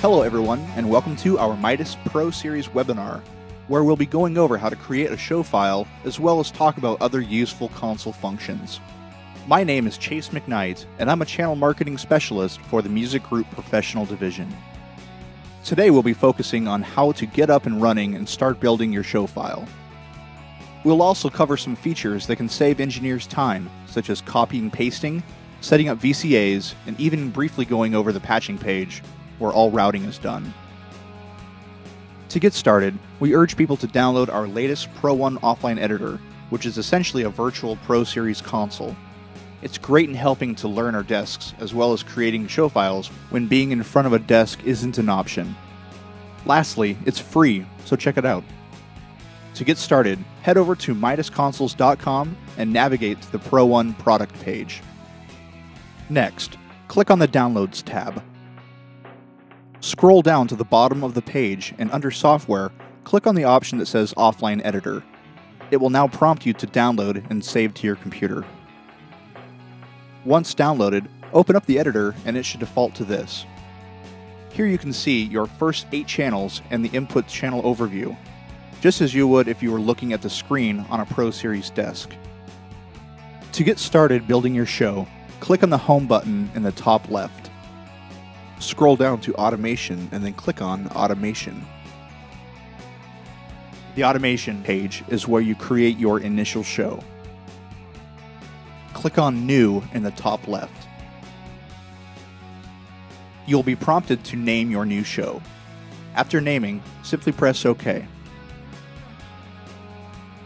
Hello everyone, and welcome to our MIDAS Pro Series webinar, where we'll be going over how to create a show file, as well as talk about other useful console functions. My name is Chase McKnight, and I'm a channel marketing specialist for the Music Group Professional Division. Today we'll be focusing on how to get up and running and start building your show file. We'll also cover some features that can save engineers time, such as copying and pasting, setting up VCAs, and even briefly going over the patching page, where all routing is done. To get started, we urge people to download our latest Pro 1 offline editor, which is essentially a virtual Pro Series console. It's great in helping to learn our desks, as well as creating show files when being in front of a desk isn't an option. Lastly, it's free, so check it out. To get started, head over to MIDASconsoles.com and navigate to the Pro 1 product page. Next, click on the Downloads tab. Scroll down to the bottom of the page and under Software, click on the option that says Offline Editor. It will now prompt you to download and save to your computer. Once downloaded, open up the editor and it should default to this. Here you can see your first 8 channels and the input channel overview, just as you would if you were looking at the screen on a Pro Series desk. To get started building your show, click on the Home button in the top left. Scroll down to Automation and then click on Automation. The Automation page is where you create your initial show. Click on New in the top left. You'll be prompted to name your new show. After naming, simply press OK.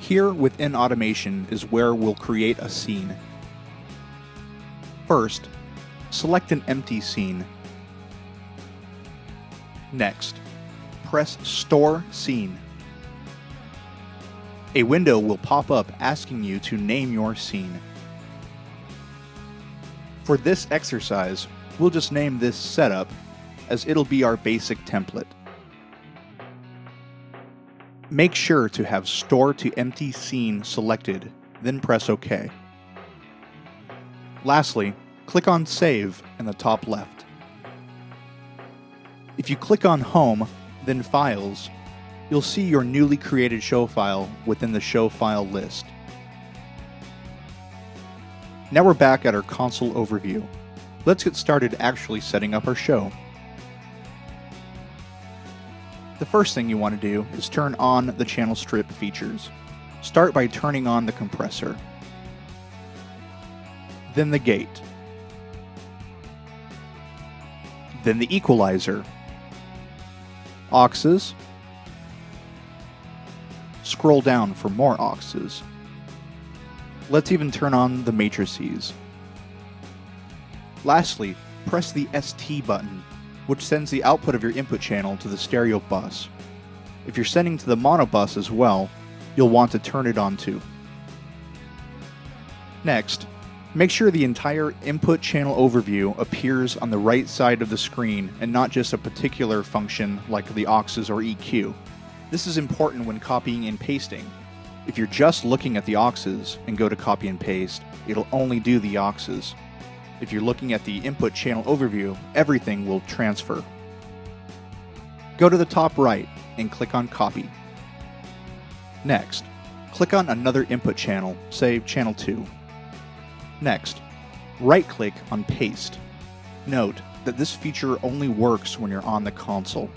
Here within Automation is where we'll create a scene. First, select an empty scene. Next, press Store Scene. A window will pop up asking you to name your scene. For this exercise, we'll just name this Setup, as it'll be our basic template. Make sure to have Store to Empty Scene selected, then press OK. Lastly, click on Save in the top left. If you click on Home, then Files, you'll see your newly created show file within the show file list. Now we're back at our console overview. Let's get started actually setting up our show. The first thing you want to do is turn on the channel strip features. Start by turning on the compressor, then the gate, then the equalizer, auxes, scroll down for more auxes. Let's even turn on the matrices. Lastly, press the ST button, which sends the output of your input channel to the stereo bus. If you're sending to the mono bus as well, you'll want to turn it on too. Next, make sure the entire input channel overview appears on the right side of the screen and not just a particular function like the auxes or EQ. This is important when copying and pasting. If you're just looking at the auxes and go to copy and paste, it'll only do the auxes. If you're looking at the input channel overview, everything will transfer. Go to the top right and click on Copy. Next, click on another input channel, say channel 2. Next, right-click on Paste. Note that this feature only works when you're on the console.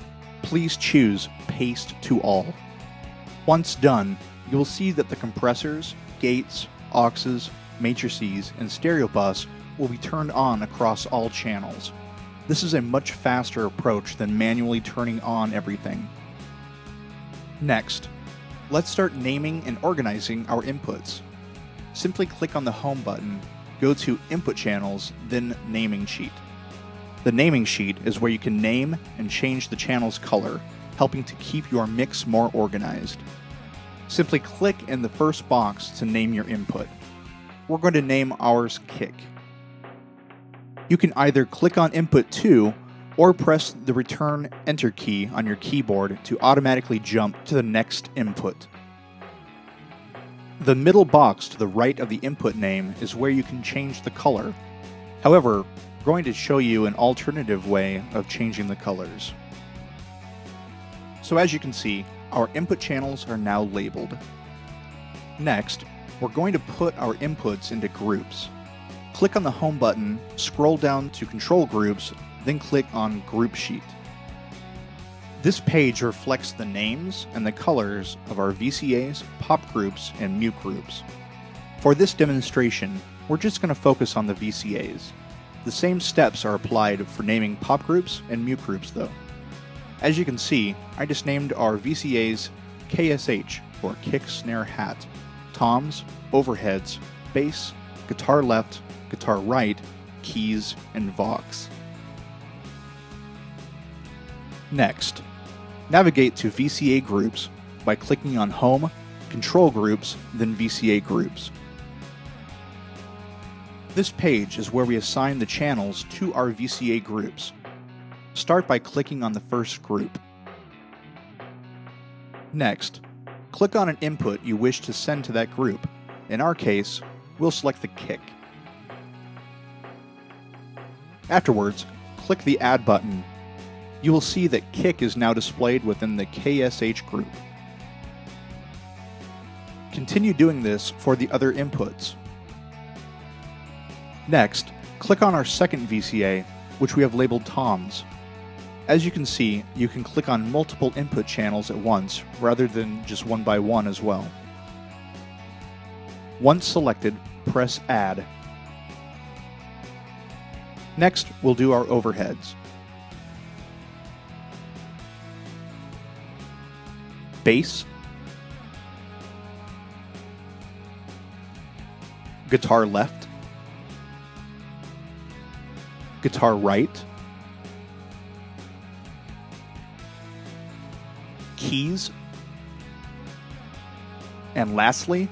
Please choose Paste to All. Once done, you will see that the compressors, gates, auxes, matrices, and stereo bus will be turned on across all channels. This is a much faster approach than manually turning on everything. Next, let's start naming and organizing our inputs. Simply click on the Home button, go to Input Channels, then Naming Sheet. The Naming Sheet is where you can name and change the channel's color, helping to keep your mix more organized. Simply click in the first box to name your input. We're going to name ours Kick. You can either click on Input 2 or press the Return Enter key on your keyboard to automatically jump to the next input. The middle box to the right of the input name is where you can change the color. However, I'm going to show you an alternative way of changing the colors. So as you can see, our input channels are now labeled. Next, we're going to put our inputs into groups. Click on the Home button, scroll down to Control Groups, then click on Group Sheet. This page reflects the names and the colors of our VCAs, pop groups, and mute groups. For this demonstration, we're just going to focus on the VCAs. The same steps are applied for naming pop groups and mute groups though. As you can see, I just named our VCAs KSH, or kick, snare, hat, toms, overheads, bass, guitar left, guitar right, keys, and vox. Next, navigate to VCA groups by clicking on Home, Control Groups, then VCA Groups. This page is where we assign the channels to our VCA groups. Start by clicking on the first group. Next, click on an input you wish to send to that group. In our case, we'll select the kick. Afterwards, click the Add button. You will see that kick is now displayed within the KSH group. Continue doing this for the other inputs. Next, click on our second VCA, which we have labeled toms. As you can see, you can click on multiple input channels at once, rather than just one by one as well. Once selected, press Add. Next, we'll do our overheads. Bass, guitar left, guitar right, keys, and lastly,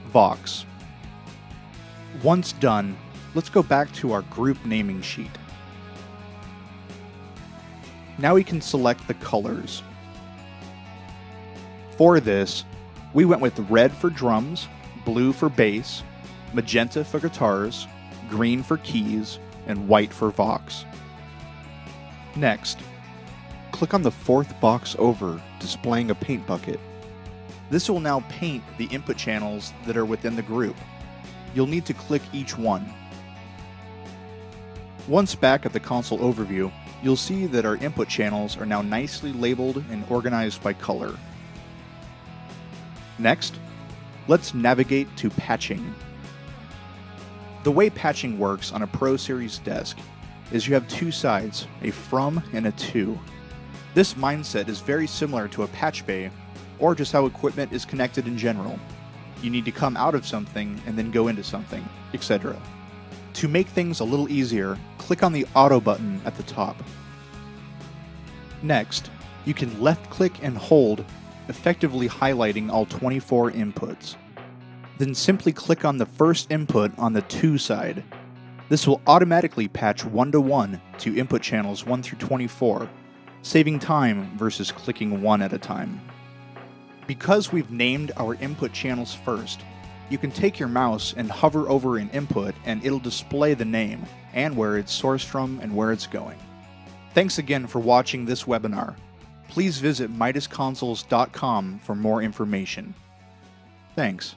vox. Once done, let's go back to our group naming sheet. Now we can select the colors. For this, we went with red for drums, blue for bass, magenta for guitars, green for keys, and white for vox. Next, click on the fourth box over, displaying a paint bucket. This will now paint the input channels that are within the group. You'll need to click each one. Once back at the console overview, you'll see that our input channels are now nicely labeled and organized by color. Next, let's navigate to patching. The way patching works on a Pro Series desk is you have two sides, a from and a to. This mindset is very similar to a patch bay, or just how equipment is connected in general. You need to come out of something and then go into something, etc. To make things a little easier, click on the Auto button at the top. Next, you can left-click and hold, effectively highlighting all 24 inputs. Then simply click on the first input on the to side. This will automatically patch one-to-one to input channels 1 through 24, saving time versus clicking one at a time. Because we've named our input channels first, you can take your mouse and hover over an input and it'll display the name and where it's sourced from and where it's going. Thanks again for watching this webinar. Please visit MIDASconsoles.com for more information. Thanks.